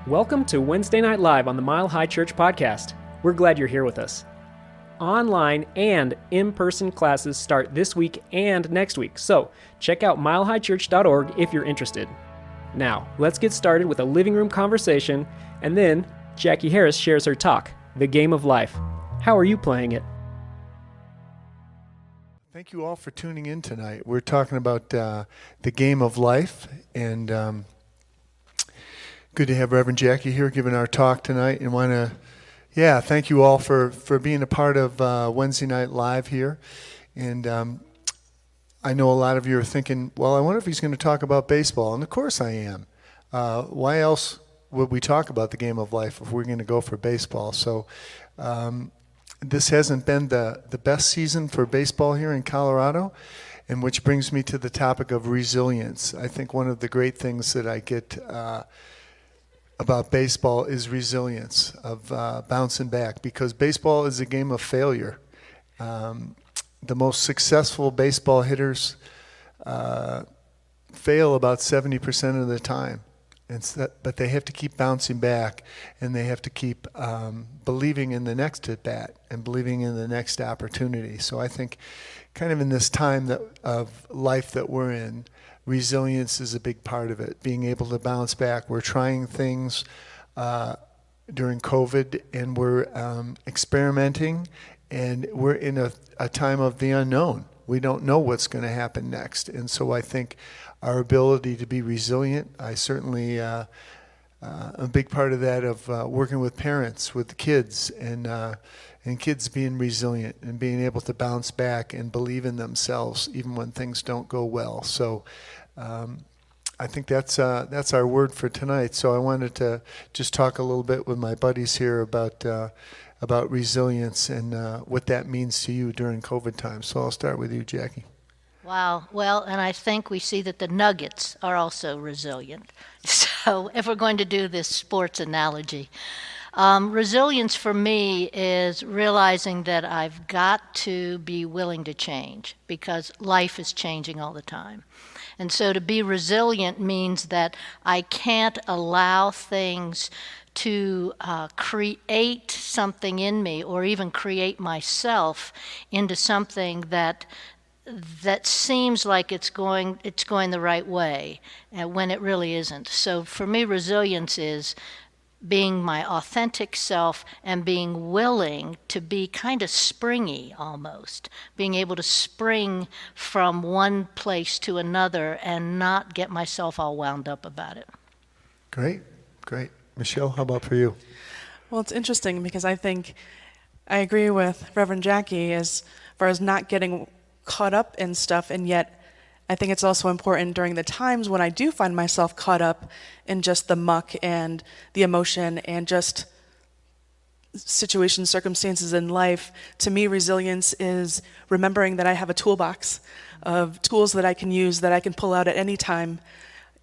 Welcome to Wednesday Night Live on the Mile High Church podcast. We're glad you're here with us. Online and in-person classes start this week and next week, so check out milehighchurch.org if you're interested. Now, let's get started with a living room conversation, and then Jackie Harris shares her talk, The Game of Life. How are you playing it? Thank you all for tuning in tonight. We're talking about the game of life, and good to have Reverend Jackie here giving our talk tonight. And want to, thank you all for being a part of Wednesday Night Live here. And I know a lot of you are thinking, well, I wonder if he's going to talk about baseball. And of course I am. Why else would we talk about the game of life if we're going to go for baseball? So this hasn't been the best season for baseball here in Colorado, and which brings me to the topic of resilience. I think one of the great things that I get about baseball is resilience, of bouncing back, because baseball is a game of failure. The most successful baseball hitters fail about 70% of the time. But they have to keep bouncing back, and they have to keep believing in the next at-bat and believing in the next opportunity. So I think kind of in this time of life that we're in, resilience is a big part of it, being able to bounce back. We're trying things during COVID, and we're experimenting, and we're in a time of the unknown. We don't know what's going to happen next. And so I think our ability to be resilient, I certainly, a big part of that of working with parents, with the kids, and kids being resilient and being able to bounce back and believe in themselves even when things don't go well. So I think that's our word for tonight. So I wanted to just talk a little bit with my buddies here about resilience and what that means to you during COVID time. So I'll start with you, Jackie. Wow. Well, and I think we see that the Nuggets are also resilient. So if we're going to do this sports analogy, resilience for me is realizing that I've got to be willing to change because life is changing all the time. And so to be resilient means that I can't allow things to create something in me, or even create myself into something that seems like it's going the right way, when it really isn't. So for me, resilience is being my authentic self and being willing to be kind of springy almost, being able to spring from one place to another and not get myself all wound up about it. Great. Michelle, how about for you? Well, it's interesting because I think I agree with Reverend Jackie as far as not getting caught up in stuff, and yet I think it's also important during the times when I do find myself caught up in just the muck and the emotion and just situations, circumstances in life. To me, resilience is remembering that I have a toolbox of tools that I can use, that I can pull out at any time,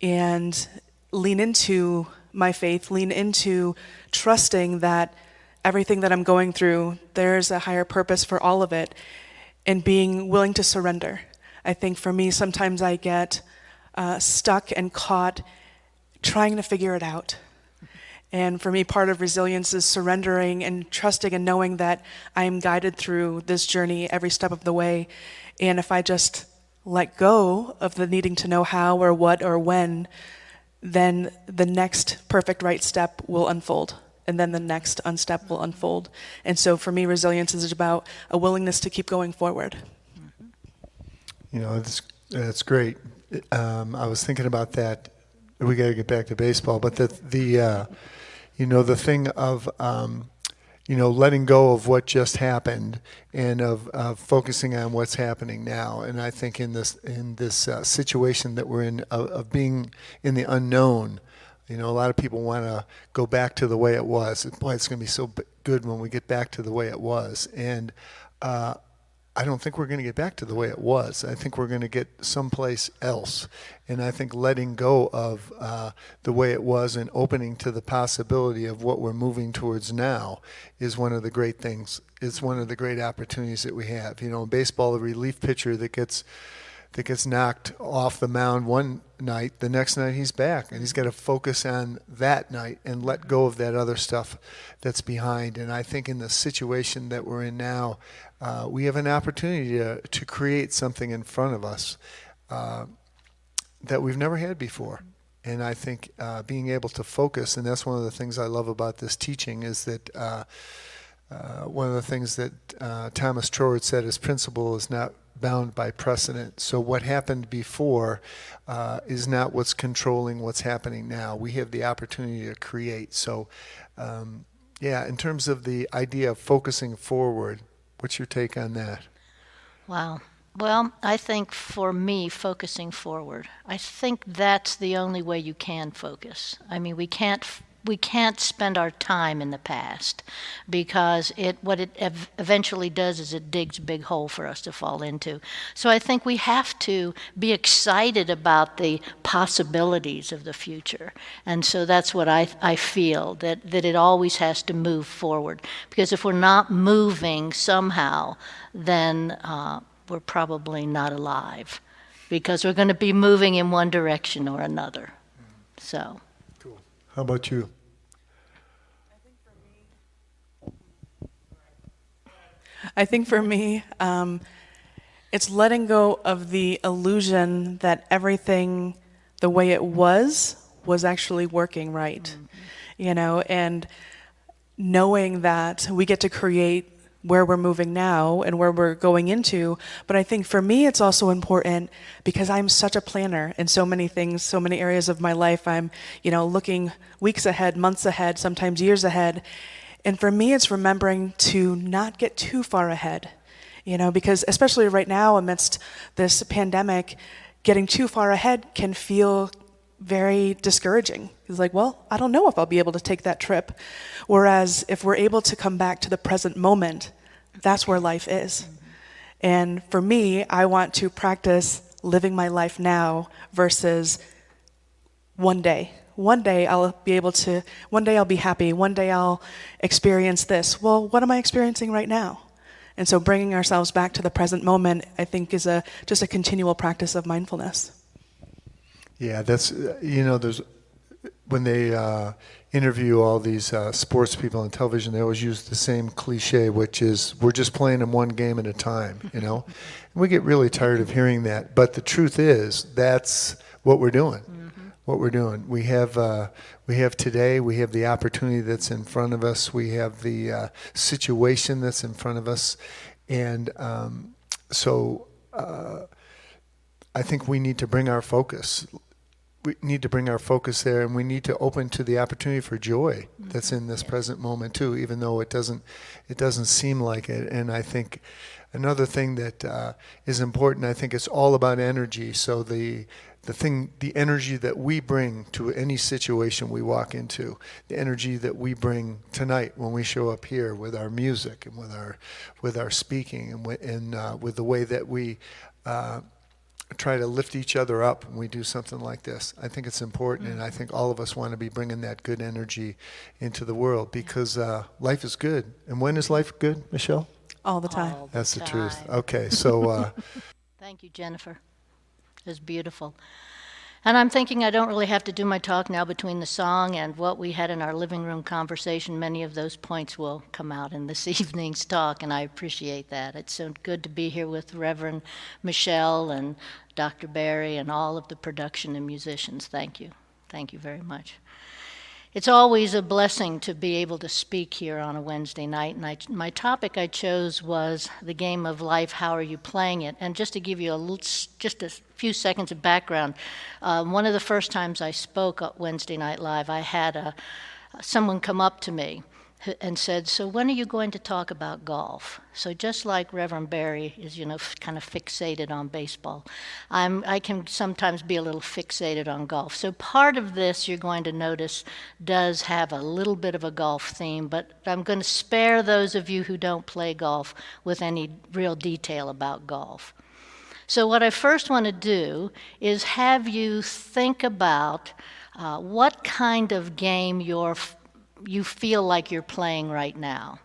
and lean into my faith, lean into trusting that everything that I'm going through, there's a higher purpose for all of it, and being willing to surrender. I think for me, sometimes I get stuck and caught trying to figure it out. And for me, part of resilience is surrendering and trusting and knowing that I am guided through this journey every step of the way. And if I just let go of the needing to know how or what or when, then the next perfect right step will unfold. And then the next unstep will unfold. And so for me, resilience is about a willingness to keep going forward. You know, that's great. I was thinking about that. We got to get back to baseball, but the thing of letting go of what just happened and of focusing on what's happening now. And I think in this situation that we're in of being in the unknown. A lot of people want to go back to the way it was. Boy, it's going to be so good when we get back to the way it was. And I don't think we're going to get back to the way it was. I think we're going to get someplace else. And I think letting go of the way it was and opening to the possibility of what we're moving towards now is one of the great things. It's one of the great opportunities that we have. In baseball, the relief pitcher that gets that gets knocked off the mound one night, the next night he's back, and he's got to focus on that night and let go of that other stuff that's behind. And I think in the situation that we're in now, we have an opportunity to create something in front of us that we've never had before. And I think being able to focus, and that's one of the things I love about this teaching, is that one of the things that Thomas Troward said is principle is not bound by precedent. So what happened before is not what's controlling what's happening now. We have the opportunity to create. So in terms of the idea of focusing forward, what's your take on that? Wow. Well, I think for me, focusing forward, I think that's the only way you can focus. I mean, we can't spend our time in the past, because what it eventually does is it digs a big hole for us to fall into. So I think we have to be excited about the possibilities of the future. And so that's what I feel, that it always has to move forward. Because if we're not moving somehow, then we're probably not alive, because we're going to be moving in one direction or another. So. Cool. How about you? I think for me, it's letting go of the illusion that everything the way it was actually working right. And knowing that we get to create where we're moving now and where we're going into. But I think for me, it's also important because I'm such a planner in so many things, so many areas of my life. I'm, looking weeks ahead, months ahead, sometimes years ahead. And for me, it's remembering to not get too far ahead, because especially right now amidst this pandemic, getting too far ahead can feel very discouraging. It's like, well, I don't know if I'll be able to take that trip. Whereas if we're able to come back to the present moment, that's where life is. And for me, I want to practice living my life now versus one day. One day I'll be happy. One day I'll experience this. Well, what am I experiencing right now? And so bringing ourselves back to the present moment, I think, is just a continual practice of mindfulness. Yeah, that's, there's, when they interview all these sports people on television, they always use the same cliche, which is, we're just playing them one game at a time, And we get really tired of hearing that. But the truth is, that's what we're doing. What we're doing. We have today, we have the opportunity that's in front of us, we have the situation that's in front of us, and so I think we need to bring our focus. We need to bring our focus there, and we need to open to the opportunity for joy that's in this present moment too, even though it doesn't seem like it. And I think another thing that is important, I think it's all about energy. So the energy that we bring to any situation we walk into, the energy that we bring tonight when we show up here with our music and with our speaking and with the way that we try to lift each other up when we do something like this. I think it's important, and I think all of us want to be bringing that good energy into the world, because life is good. And when is life good, Michelle? All the time. That's the truth. Okay, so... Thank you, Jennifer. It was beautiful. And I'm thinking I don't really have to do my talk now. Between the song and what we had in our living room conversation, many of those points will come out in this evening's talk, and I appreciate that. It's so good to be here with Reverend Michelle and Dr. Barry and all of the production and musicians. Thank you. Thank you very much. It's always a blessing to be able to speak here on a Wednesday night, and my topic I chose was the game of life. How are you playing it? And just to give you just a few seconds of background, one of the first times I spoke at Wednesday Night Live, I had someone come up to me and said, "So when are you going to talk about golf?" So just like Reverend Barry is, kind of fixated on baseball, I can sometimes be a little fixated on golf. So part of this, you're going to notice, does have a little bit of a golf theme, but I'm going to spare those of you who don't play golf with any real detail about golf. So what I first want to do is have you think about what kind of game you feel like you're playing right now.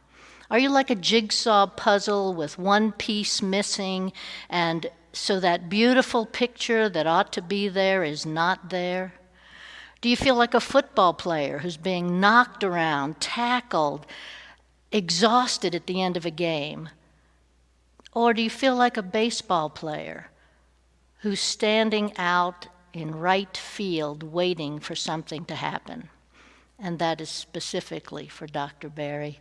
Are you like a jigsaw puzzle with one piece missing, and so that beautiful picture that ought to be there is not there? Do you feel like a football player who's being knocked around, tackled, exhausted at the end of a game? Or do you feel like a baseball player who's standing out in right field waiting for something to happen? And that is specifically for Dr. Berry.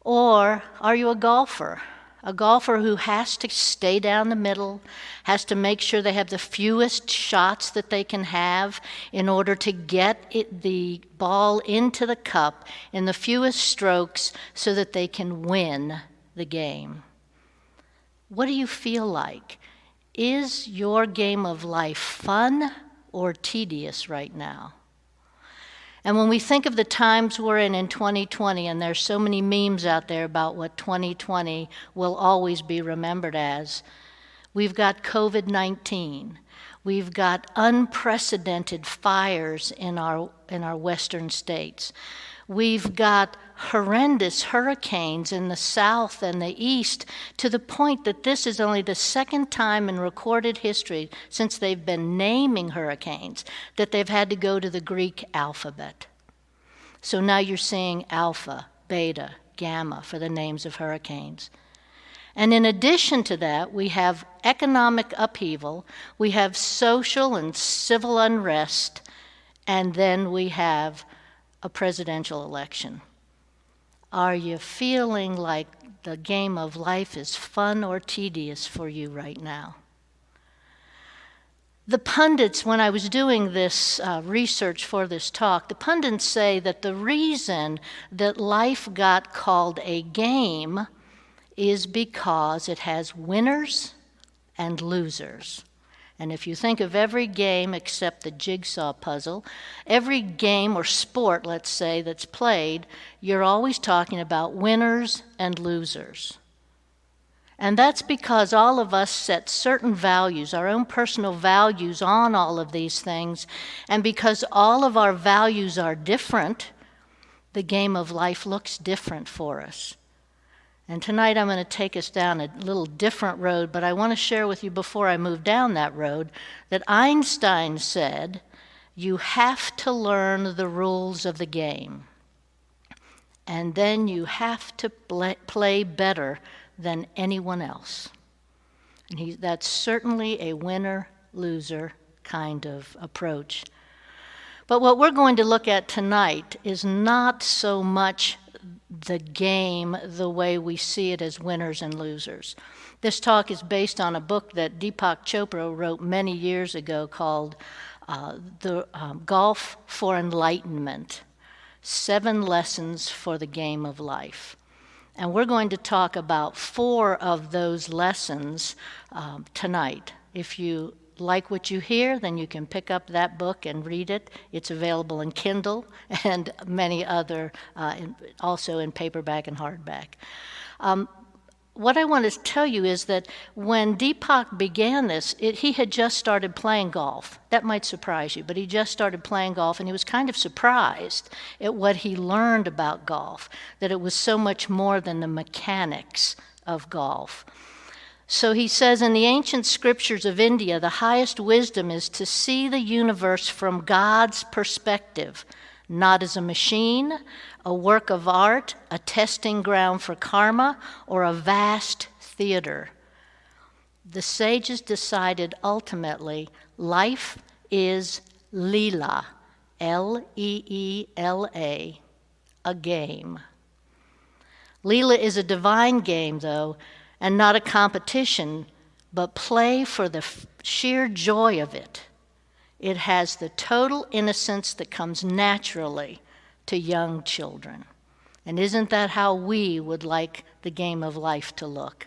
Or are you a golfer? A golfer who has to stay down the middle, has to make sure they have the fewest shots that they can have in order to get the ball into the cup in the fewest strokes so that they can win the game. What do you feel like? Is your game of life fun or tedious right now? And when we think of the times we're in 2020, and there's so many memes out there about what 2020 will always be remembered as, we've got COVID-19. We've got unprecedented fires in our western states. We've got horrendous hurricanes in the south and the east, to the point that this is only the second time in recorded history since they've been naming hurricanes that they've had to go to the Greek alphabet. So now you're seeing alpha, beta, gamma for the names of hurricanes. And in addition to that, we have economic upheaval, we have social and civil unrest, and then we have a presidential election. Are you feeling like the game of life is fun or tedious for you right now? The pundits, when I was doing this research for this talk, the pundits say that the reason that life got called a game is because it has winners and losers. And if you think of every game except the jigsaw puzzle, every game or sport, let's say, that's played, you're always talking about winners and losers. And that's because all of us set certain values, our own personal values on all of these things, and because all of our values are different, the game of life looks different for us. And tonight I'm going to take us down a little different road, but I want to share with you before I move down that road that Einstein said, you have to learn the rules of the game, and then you have to play better than anyone else. And that's certainly a winner-loser kind of approach. But what we're going to look at tonight is not so much the game the way we see it as winners and losers. This talk is based on a book that Deepak Chopra wrote many years ago called Golf for Enlightenment, 7 Lessons for the Game of Life. And we're going to talk about 4 of those lessons tonight. If you like what you hear, then you can pick up that book and read it. It's available in Kindle and many other, also in paperback and hardback. What I want to tell you is that when Deepak began this, he had just started playing golf. That might surprise you, but he just started playing golf, and he was kind of surprised at what he learned about golf, that it was so much more than the mechanics of golf. So he says, in the ancient scriptures of India, the highest wisdom is to see the universe from God's perspective, not as a machine, a work of art, a testing ground for karma, or a vast theater. The sages decided ultimately life is Leela, L-E-E-L-A, a game. Leela is a divine game, though, and not a competition, but play for the sheer joy of it. It has the total innocence that comes naturally to young children. And isn't that how we would like the game of life to look?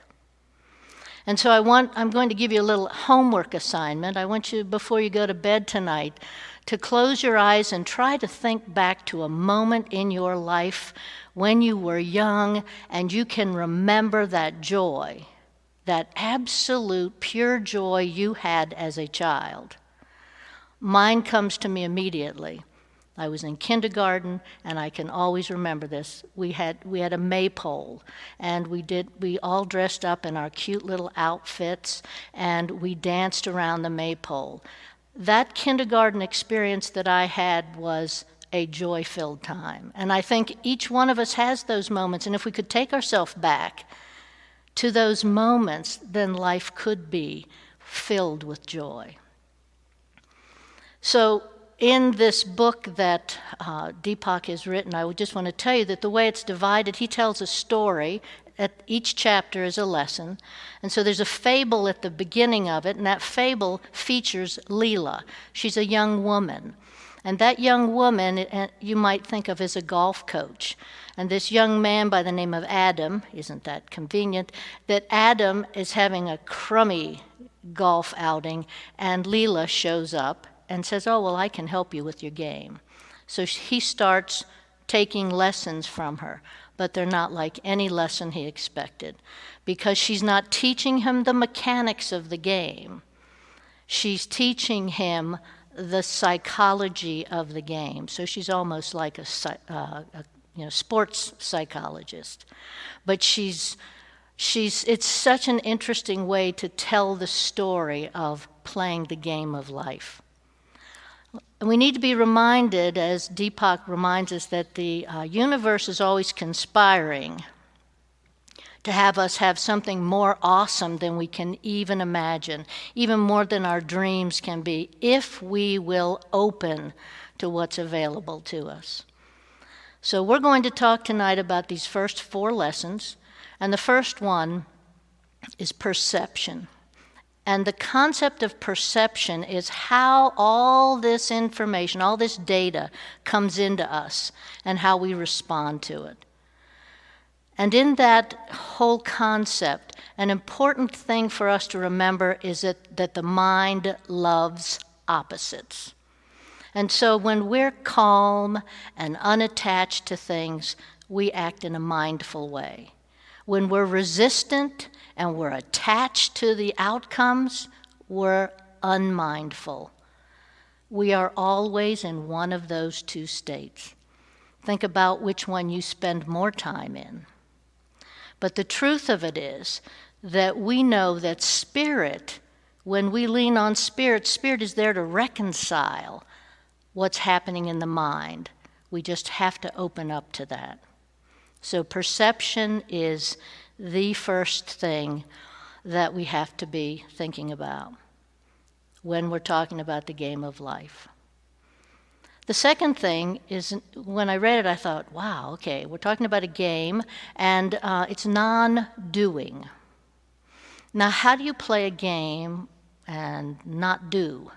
And so I'm going to give you a little homework assignment. I want you, before you go to bed tonight, to close your eyes and try to think back to a moment in your life when you were young and you can remember that joy, that absolute pure joy you had as a child. Mine comes to me immediately. I was in kindergarten, and I can always remember this. We had a maypole, and we all dressed up in our cute little outfits, and we danced around the maypole. That kindergarten experience that I had was a joy-filled time. And I think each one of us has those moments, and if we could take ourselves back to those moments, then life could be filled with joy. So in this book that Deepak has written, I would just want to tell you that the way it's divided, he tells a story. At each chapter is a lesson. And so there's a fable at the beginning of it, and that fable features Leela. She's a young woman. And that young woman you might think of as a golf coach. And this young man by the name of Adam, isn't that convenient, that Adam is having a crummy golf outing, and Leela shows up and says, oh, well, I can help you with your game. So he starts taking lessons from her, but they're not like any lesson he expected, because she's not teaching him the mechanics of the game. She's teaching him the psychology of the game. So she's almost like a sports psychologist. But it's such an interesting way to tell the story of playing the game of life. And we need to be reminded, as Deepak reminds us, that the universe is always conspiring to have us have something more awesome than we can even imagine, even more than our dreams can be, if we will open to what's available to us. So we're going to talk tonight about these first 4 lessons, and the first one is perception. And the concept of perception is how all this information, all this data comes into us and how we respond to it. And in that whole concept, an important thing for us to remember is that the mind loves opposites. And so when we're calm and unattached to things, we act in a mindful way. When we're resistant and we're attached to the outcomes, we're unmindful. We are always in one of those 2 states. Think about which one you spend more time in. But the truth of it is that we know that spirit, when we lean on spirit, spirit is there to reconcile what's happening in the mind. We just have to open up to that. So perception is the first thing that we have to be thinking about when we're talking about the game of life. The second thing is, when I read it, I thought, wow, okay, we're talking about a game, and it's non-doing. Now, how do you play a game and not do?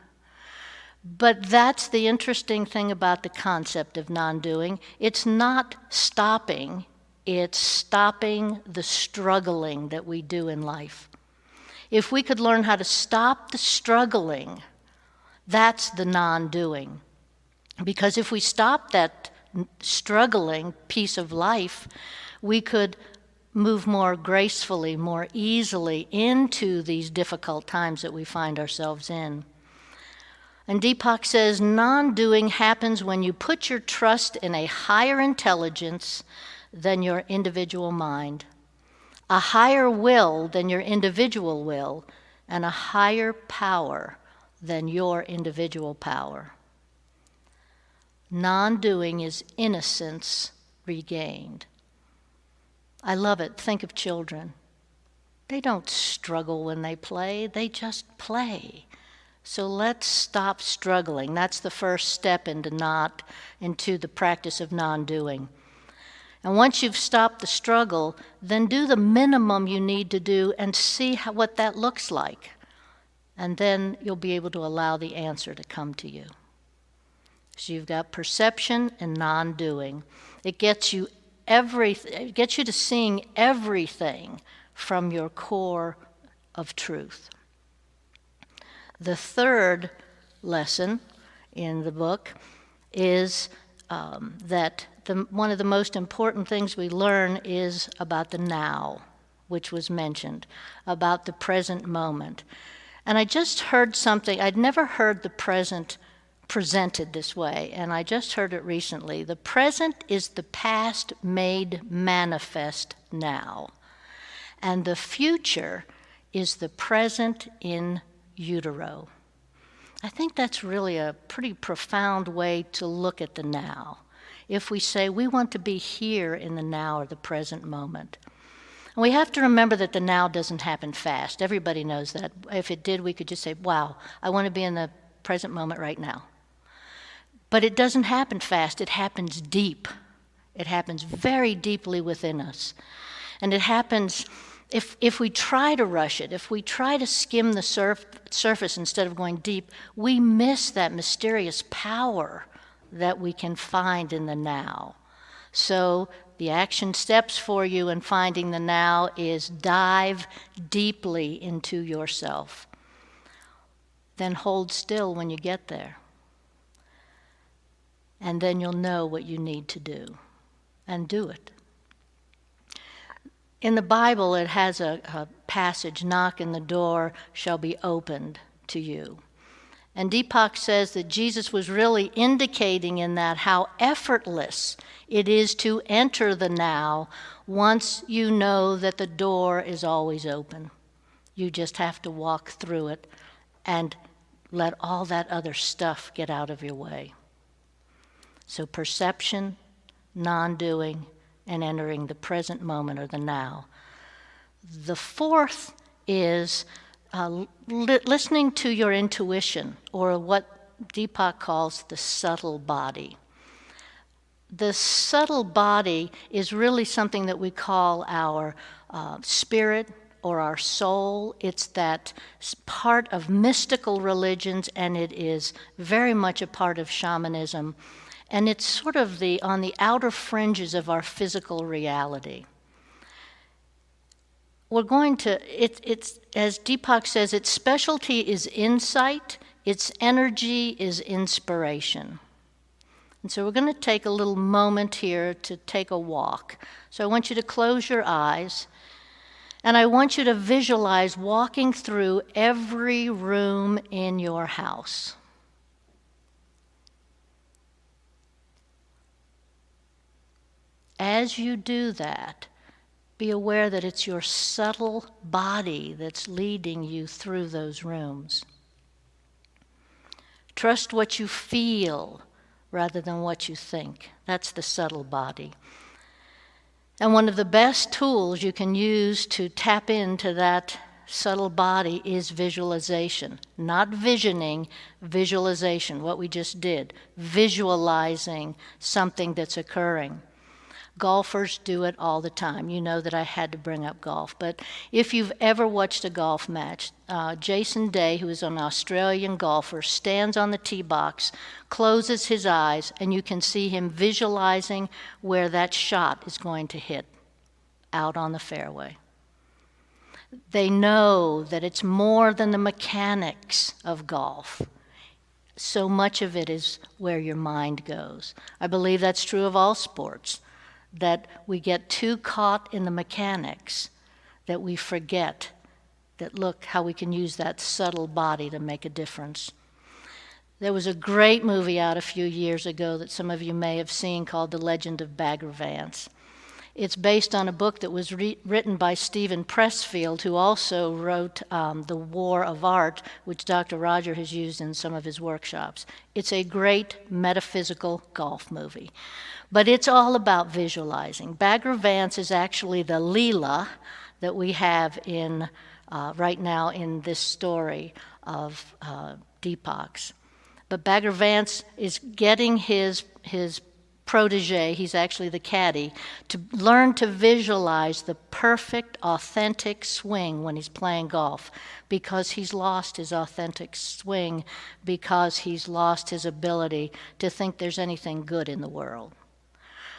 But that's the interesting thing about the concept of non-doing. It's not stopping. It's stopping the struggling that we do in life. If we could learn how to stop the struggling, that's the non-doing. Because if we stop that struggling piece of life, we could move more gracefully, more easily into these difficult times that we find ourselves in. And Deepak says, non-doing happens when you put your trust in a higher intelligence than your individual mind, a higher will than your individual will, and a higher power than your individual power. Non-doing is innocence regained. I love it. Think of children. They don't struggle when they play. They just play. So let's stop struggling. That's the first step into the practice of non-doing. And once you've stopped the struggle, then do the minimum you need to do and see what that looks like. And then you'll be able to allow the answer to come to you. So you've got perception and non-doing. It gets you to seeing everything from your core of truth. The third lesson in the book is that one of the most important things we learn is about the now, which was mentioned, about the present moment. And I just heard something. I'd never heard the present presented this way, and I just heard it recently. The present is the past made manifest now, and the future is the present in utero. I think that's really a pretty profound way to look at the now. If we say we want to be here in the now or the present moment. And we have to remember that the now doesn't happen fast. Everybody knows that. If it did, we could just say, wow, I want to be in the present moment right now. But it doesn't happen fast. It happens deep. It happens very deeply within us. And it happens, if we try to rush it, if we try to skim the surface instead of going deep, we miss that mysterious power that we can find in the now. So the action steps for you in finding the now is dive deeply into yourself. Then hold still when you get there. And then you'll know what you need to do, and do it. In the Bible, it has a passage, knock and the door shall be opened to you. And Deepak says that Jesus was really indicating in that how effortless it is to enter the now once you know that the door is always open. You just have to walk through it and let all that other stuff get out of your way. So perception, non-doing, and entering the present moment or the now. The fourth is listening to your intuition, or what Deepak calls the subtle body. The subtle body is really something that we call our spirit or our soul. It's that part of mystical religions, and it is very much a part of shamanism. And it's sort of on the outer fringes of our physical reality. We're going to, it's as Deepak says, its specialty is insight, its energy is inspiration. And so we're going to take a little moment here to take a walk. So I want you to close your eyes, and I want you to visualize walking through every room in your house. As you do that, be aware that it's your subtle body that's leading you through those rooms. Trust what you feel rather than what you think. That's the subtle body. And one of the best tools you can use to tap into that subtle body is visualization. Not visioning, visualization, what we just did. Visualizing something that's occurring. Golfers do it all the time. You know that I had to bring up golf. But if you've ever watched a golf match, Jason Day, who is an Australian golfer, stands on the tee box, closes his eyes, and you can see him visualizing where that shot is going to hit out on the fairway. They know that it's more than the mechanics of golf. So much of it is where your mind goes. I believe that's true of all sports. That we get too caught in the mechanics that we forget that look how we can use that subtle body to make a difference. There was a great movie out a few years ago that some of you may have seen called The Legend of Bagger Vance. It's based on a book that was written by Stephen Pressfield, who also wrote The War of Art, which Dr. Roger has used in some of his workshops. It's a great metaphysical golf movie. But it's all about visualizing. Bagger Vance is actually the Leela that we have in right now in this story of Deepak's. But Bagger Vance is getting his protege, he's actually the caddy, to learn to visualize the perfect, authentic swing when he's playing golf, because he's lost his authentic swing, because he's lost his ability to think there's anything good in the world.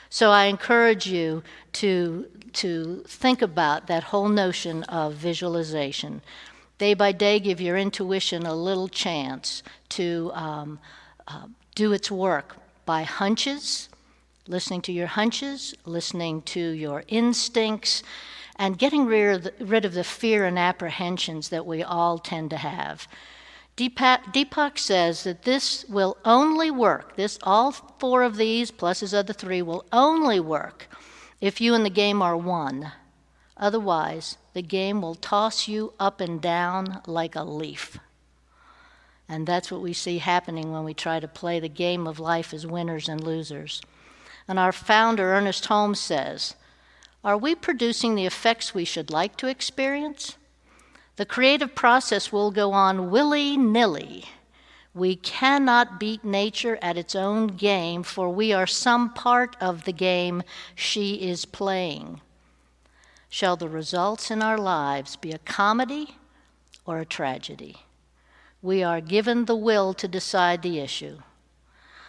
So I encourage you to think about that whole notion of visualization. Day by day, give your intuition a little chance to do its work by hunches, listening to your hunches, listening to your instincts, and getting rid of the fear and apprehensions that we all tend to have. Deepak says that this will only work, all 4 of these plus his other 3 will only work if you and the game are one. Otherwise, the game will toss you up and down like a leaf. And that's what we see happening when we try to play the game of life as winners and losers. And our founder, Ernest Holmes, says, "Are we producing the effects we should like to experience? The creative process will go on willy-nilly. We cannot beat nature at its own game, for we are some part of the game she is playing. Shall the results in our lives be a comedy or a tragedy? We are given the will to decide the issue."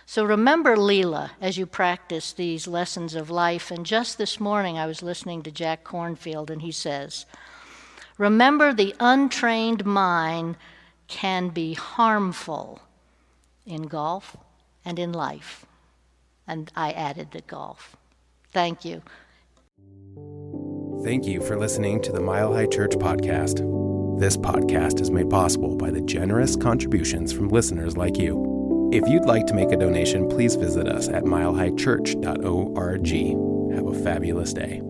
So remember Leela as you practice these lessons of life. And just this morning I was listening to Jack Kornfield, and he says, remember the untrained mind can be harmful in golf and in life. And I added the golf. Thank you. Thank you for listening to the Mile High Church podcast. This podcast is made possible by the generous contributions from listeners like you. If you'd like to make a donation, please visit us at milehighchurch.org. Have a fabulous day.